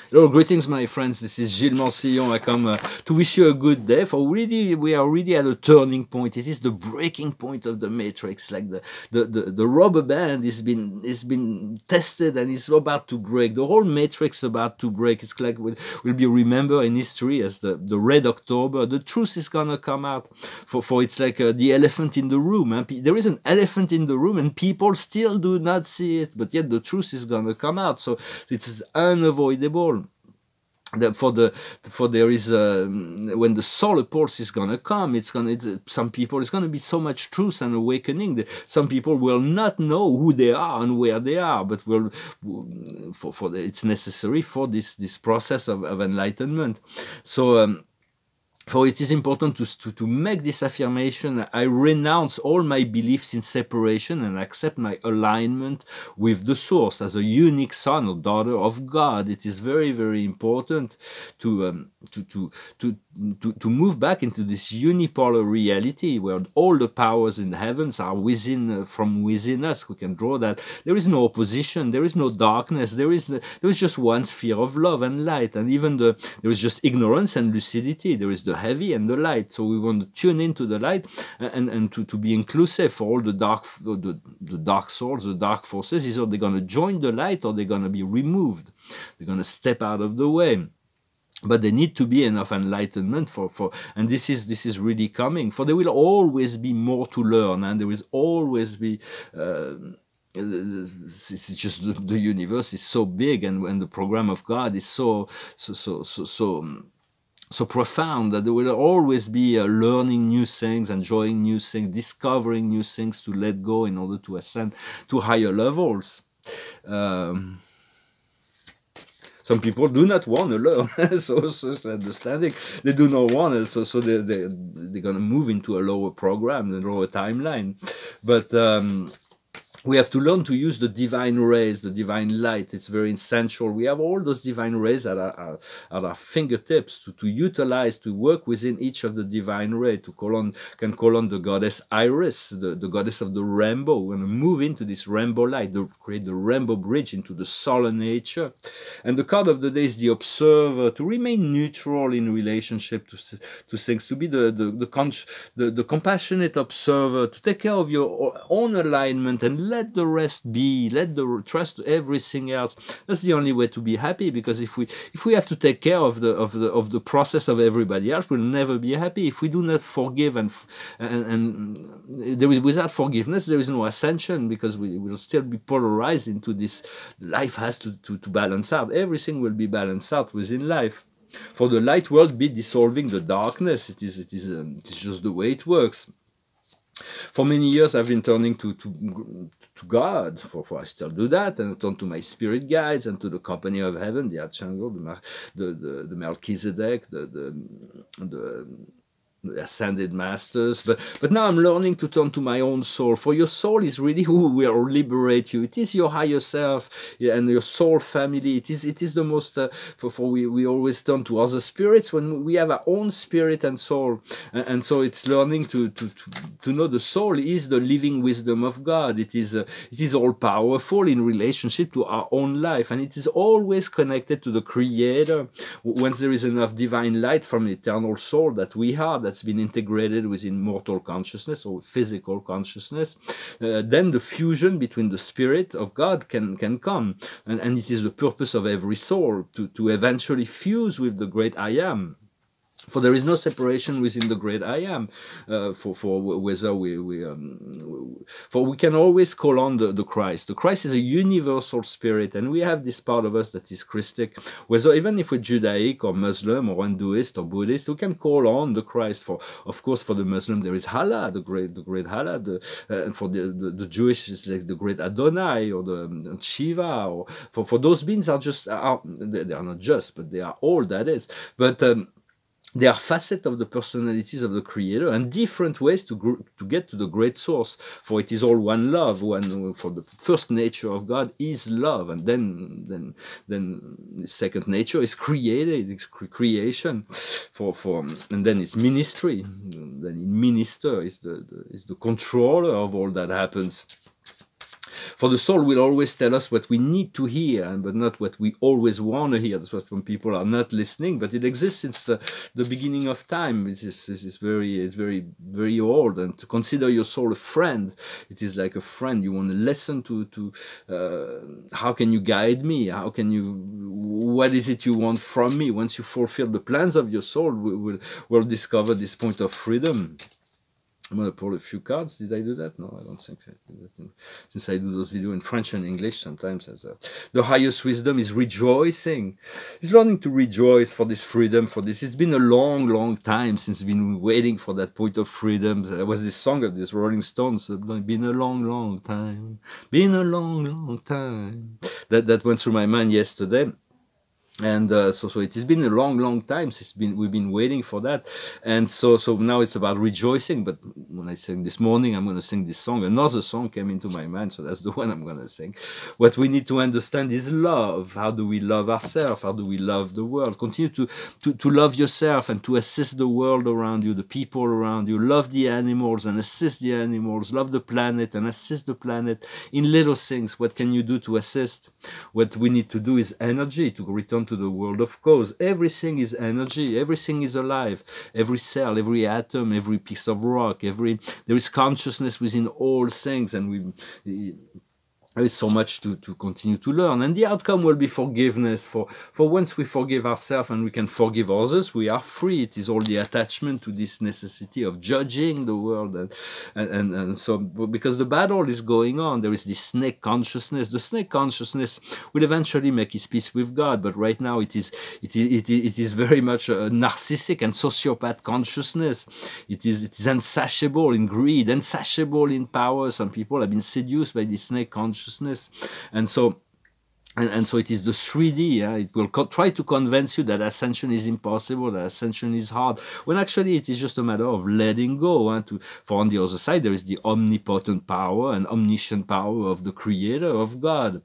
Hello, greetings, my friends. This is Gilles Mansillon. I come to wish you a good day. For really, we are really at a turning point. It is the breaking point of the matrix. Like the rubber band is been tested and is about to break. The whole matrix about to break. It's like will be remembered in history as the Red October. The truth is gonna come out. For it's like the elephant in the room. There is an elephant in the room, and people still do not see it. But yet the truth is gonna come out. So it is unavoidable. For there is when the solar pulse is gonna come, some people, it's gonna be so much truth and awakening that some people will not know who they are and where they are, but it's necessary for this process of enlightenment. So for it is important to make this affirmation. I renounce all my beliefs in separation and accept my alignment with the source as a unique son or daughter of God. It is very, very important to move back into this unipolar reality where all the powers in the heavens are from within us. We can draw that. There is no opposition. There is no darkness. There is just one sphere of love and light, and even there is just ignorance and lucidity. There is the heavy and the light. So we want to tune into the light and to be inclusive for all the dark souls, the dark forces. Either they're going to join the light or they're going to be removed. They're going to step out of the way. But there need to be enough enlightenment and this is really coming. For there will always be more to learn, and there will always be. It's just the universe is so big, and the program of God is so profound that there will always be learning new things, enjoying new things, discovering new things to let go in order to ascend to higher levels. Some people do not want to learn, so understanding. They do not want it, so they're going to move into a lower program, a lower timeline. But we have to learn to use the divine rays, the divine light. It's very essential. We have all those divine rays at our fingertips to utilize, to work within each of the divine ray. Can call on the goddess Iris, the goddess of the rainbow. We're going to move into this rainbow light, create the rainbow bridge into the solar nature. And the card of the day is the observer, to remain neutral in relationship to things, to be the compassionate observer, to take care of your own alignment and let the rest be, trust everything else. That's the only way to be happy, because if we have to take care of the process of everybody else, we'll never be happy. If we do not forgive and without forgiveness there is no ascension, because we will still be polarized into this. Life has to balance out. Everything will be balanced out within life. For the light world be dissolving the darkness. It is just the way it works. For many years, I've been turning to God. For I still do that, and I turn to my spirit guides and to the company of heaven, the Archangel, the Melchizedek, the ascended masters, but now I'm learning to turn to my own soul. For your soul is really who will liberate you. It is your higher self and your soul family. It is the most. We always turn to other spirits when we have our own spirit and soul, and so it's learning to know the soul is the living wisdom of God. It is all powerful in relationship to our own life, and it is always connected to the Creator. Once there is enough divine light from the eternal soul that we are, that's been integrated within mortal consciousness or physical consciousness, then the fusion between the spirit of God can come, and it is the purpose of every soul to eventually fuse with the great I Am. For there is no separation within the great I Am. For whether we can always call on the Christ. The Christ is a universal spirit, and we have this part of us that is Christic. Whether even if we're Judaic or Muslim or Hinduist or Buddhist, we can call on the Christ. Of course, for the Muslim there is Allah, the great Allah. And for the Jewish is like the great Adonai or the Shiva. Or for those beings they are not just, but they are all that is. But they are facets of the personalities of the Creator and different ways to get to the great source. For it is all one love. For the first nature of God is love, and then the second nature is created, it's creation. And then it's ministry. Then minister is the controller of all that happens. For the soul will always tell us what we need to hear, but not what we always want to hear. That's what when people are not listening, but it exists since the beginning of time. It's very old. And to consider your soul a friend, it is like a friend. You want to listen to how can you guide me? How can you, what is it you want from me? Once you fulfill the plans of your soul, we'll discover this point of freedom. I'm going to pull a few cards. Did I do that? No, I don't think so. Since I do those videos in French and English sometimes. The highest wisdom is rejoicing. It's learning to rejoice for this freedom, for this. It's been a long, long time since we've been waiting for that point of freedom. There was this song of this Rolling Stones, been a long, long time. Been a long, long time. That went through my mind yesterday. And so it has been a long, long time since we've been waiting for that, and so now it's about rejoicing. But when I sang this morning, I'm going to sing this song. Another song came into my mind, so that's the one I'm going to sing. What we need to understand is love. How do we love ourselves? How do we love the world? Continue to love yourself and to assist the world around you, the people around you. Love the animals and assist the animals. Love the planet and assist the planet in little things. What can you do to assist? What we need to do is energy to return to the world of cause. Everything is energy. Everything is alive. Every cell, every atom, every piece of rock, there is consciousness within all things, and there is so much to continue to learn, and the outcome will be forgiveness. For once we forgive ourselves and we can forgive others, we are free. It is all the attachment to this necessity of judging the world, and so because the battle is going on, there is this snake consciousness. The snake consciousness will eventually make its peace with God, but right now it is very much a narcissistic and sociopath consciousness. It is insatiable in greed, insatiable in power. Some people have been seduced by this snake consciousness. And so it is the 3D. It will try to convince you that ascension is impossible, that ascension is hard, when actually it is just a matter of letting go. For on the other side, there is the omnipotent power and omniscient power of the Creator, of God.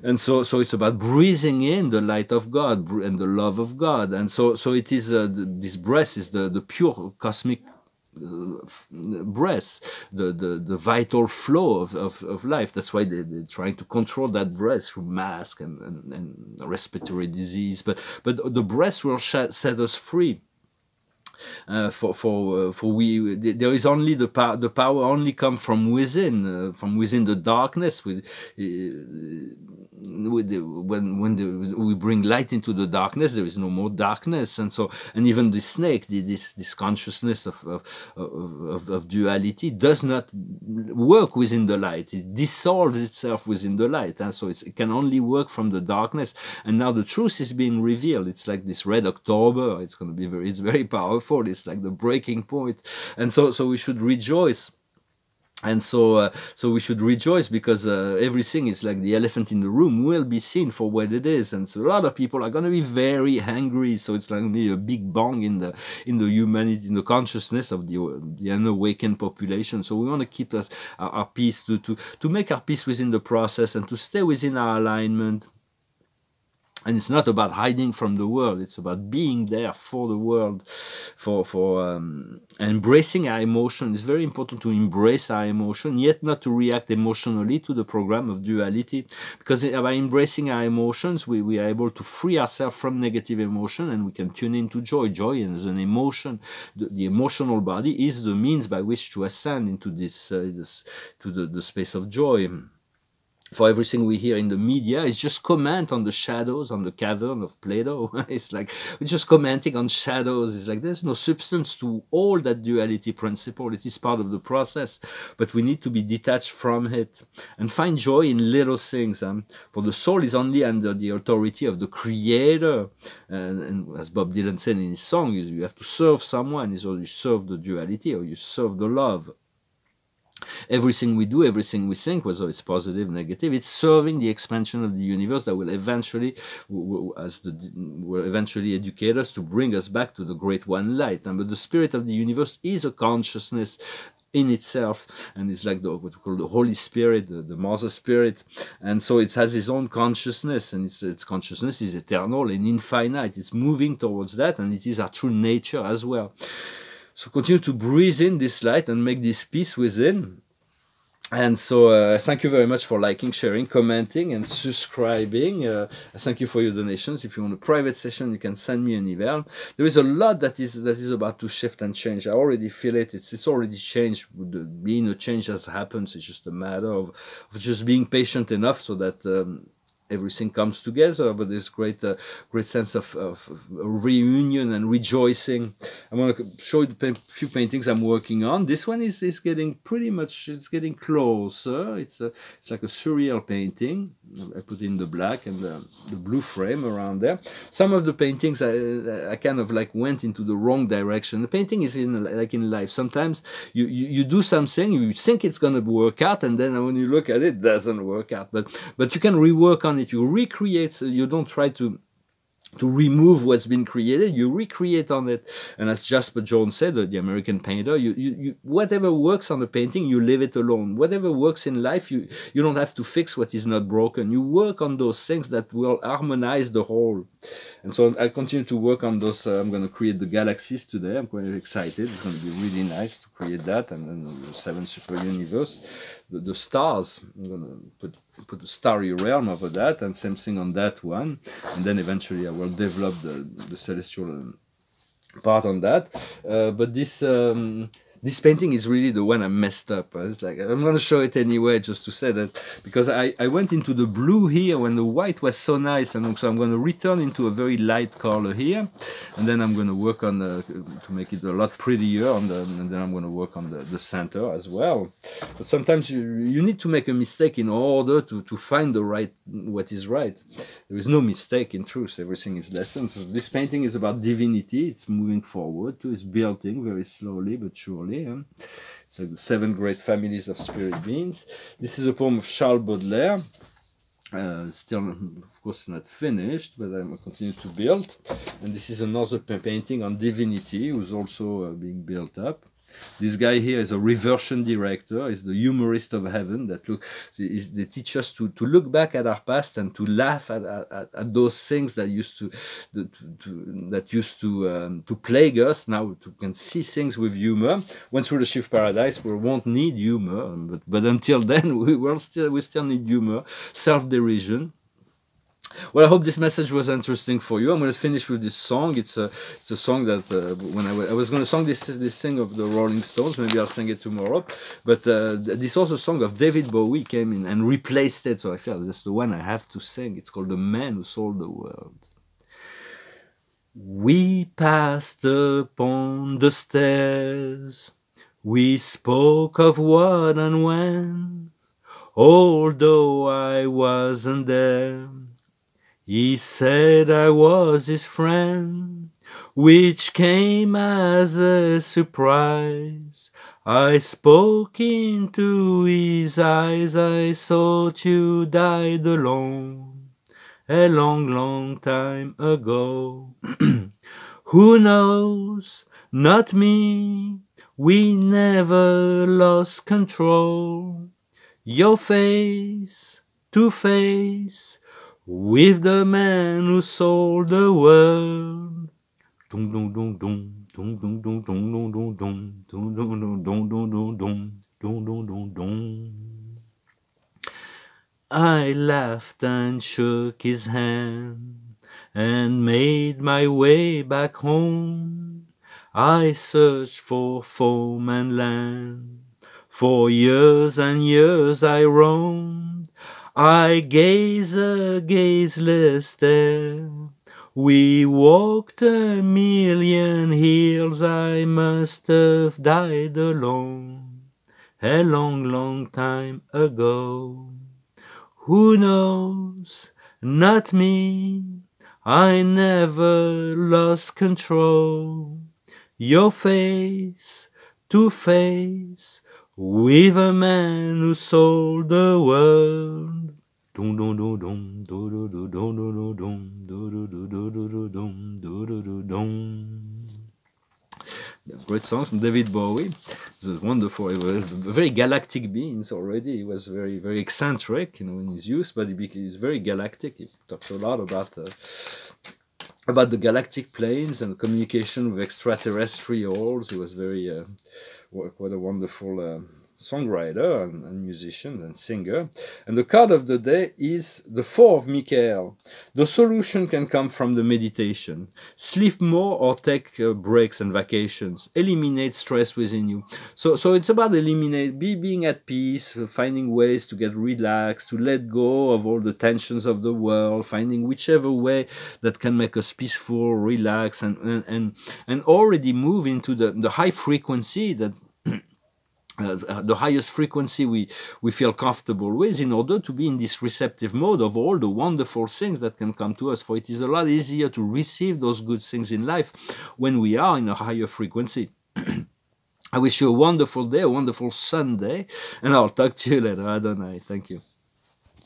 And so it's about breathing in the light of God and the love of God. And so it is this breath is the pure cosmic breath, the vital flow of life. That's why they're trying to control that breath through mask and respiratory disease. But the breath will set us free. There is only the power only come from within the darkness. When we bring light into the darkness, there is no more darkness, and even the snake, this consciousness of duality, does not work within the light. It dissolves itself within the light, and so it can only work from the darkness. And now the truth is being revealed. It's like this red October. It's going to be it's very powerful. It's like the breaking point, and so we should rejoice. And so we should rejoice, because everything is like the elephant in the room will be seen for what it is. And so a lot of people are going to be very angry. So it's going to be a big bang in the humanity, in the consciousness of the unawakened population. So we want to keep our peace, to make our peace within the process, and to stay within our alignment. And it's not about hiding from the world. It's about being there for the world, for embracing our emotion. It's very important to embrace our emotion, yet not to react emotionally to the program of duality. Because by embracing our emotions, we are able to free ourselves from negative emotion, and we can tune into joy. Joy is an emotion. The emotional body is the means by which to ascend into the space of joy. For everything we hear in the media is just comment on the shadows, on the cavern of Plato. It's like we're just commenting on shadows. It's like there's no substance to all that duality principle. It is part of the process, but we need to be detached from it and find joy in little things. For the soul is only under the authority of the Creator. And as Bob Dylan said in his song, you have to serve someone. So you serve the duality or you serve the love. Everything we do, everything we think, whether it's positive, negative, it's serving the expansion of the universe that will eventually educate us to bring us back to the Great One Light. But the spirit of the universe is a consciousness in itself, and it's like what we call the Holy Spirit, the Mother Spirit, and so it has its own consciousness, and its consciousness is eternal and infinite. It's moving towards that, and it is our true nature as well. So continue to breathe in this light and make this peace within. And so thank you very much for liking, sharing, commenting, and subscribing. Thank you for your donations. If you want a private session, you can send me an email. There is a lot that is about to shift and change. I already feel it. It's already changed. Being a change has happened. It's just a matter of just being patient enough so that everything comes together, but there's great sense of reunion and rejoicing. I'm going to show you the few paintings I'm working on. This one is getting pretty much, it's getting closer. It's like a surreal painting. I put in the black and the blue frame around there. Some of the paintings I kind of like went into the wrong direction. The painting is like in life. Sometimes you do something, you think it's going to work out, and then when you look at it, it doesn't work out. But you can rework on it. You recreate. So you don't try to remove what's been created, you recreate on it. And as Jasper Jones said, the American painter, you whatever works on the painting, you leave it alone. Whatever works in life, you don't have to fix what is not broken. You work on those things that will harmonize the whole. And so I continue to work on those. I'm going to create the galaxies today. I'm quite excited. It's going to be really nice to create that. And then the 7 super universe, the stars. I'm going to put a starry realm over that, and same thing on that one. And then eventually I will develop the celestial part on that. But this painting is really the one I messed up. It's like, I'm going to show it anyway, just to say that, because I went into the blue here when the white was so nice, and so I'm going to return into a very light color here, and then I'm going to work on to make it a lot prettier, and then I'm going to work on the center as well. But sometimes you need to make a mistake in order to find what is right. There is no mistake in truth. Everything is lessons. So this painting is about divinity. It's moving forward to its building very slowly but surely. It's like 7 great families of spirit beings. This is a poem of Charles Baudelaire. Still, of course, not finished, but I'm continue to build. And this is another painting on divinity, who's also being built up. This guy here is a reversion director, is the humorist of heaven. They teach us to look back at our past and to laugh at those things that used to plague us. Now we can see things with humor. Once through the shift paradise, we won't need humor, but until then, we still need humor, self-derision. Well, I hope this message was interesting for you. I'm going to finish with this song. It's a song that when I was going to sing this thing of the Rolling Stones. Maybe I'll sing it tomorrow. But this also song of David Bowie came in and replaced it. So I felt that's the one I have to sing. It's called "The Man Who Sold the World." We passed upon the stairs. We spoke of what and when, although I wasn't there. He said I was his friend, which came as a surprise. I spoke into his eyes. I thought you died alone a long, long time ago. Who knows? Not me. We never lost control. Your face to face with the man who sold the world. Dum dum dum dum dum dum dum dum dum dum dum dum dum dum dum dum dum dum dum. I laughed and shook his hand and made my way back home. I searched for foam and land. For years and years I roamed. I gaze a gazeless stare. We walked a million hills. I must have died alone a long, long time ago. Who knows? Not me. I never lost control. Your face to face with a man who sold the world. Dum dum dum dum dum dum dum dum dum dum dum. Great songs from David Bowie. It was wonderful. He was very galactic beings already. He was very, very eccentric, in his youth, but he was very galactic. He talked a lot about the galactic planes and communication with extraterrestrials. He was very quite a wonderful songwriter and musician and singer. And the card of the day is the 4 of Michael. The solution can come from the meditation. Sleep more or take breaks and vacations. Eliminate stress within you. So it's about being at peace, finding ways to get relaxed, to let go of all the tensions of the world, finding whichever way that can make us peaceful, relax, and already move into the high frequency that the highest frequency we feel comfortable with, in order to be in this receptive mode of all the wonderful things that can come to us. For it is a lot easier to receive those good things in life when we are in a higher frequency. I wish you a wonderful day, a wonderful Sunday, and I'll talk to you later. Adonai. Thank you.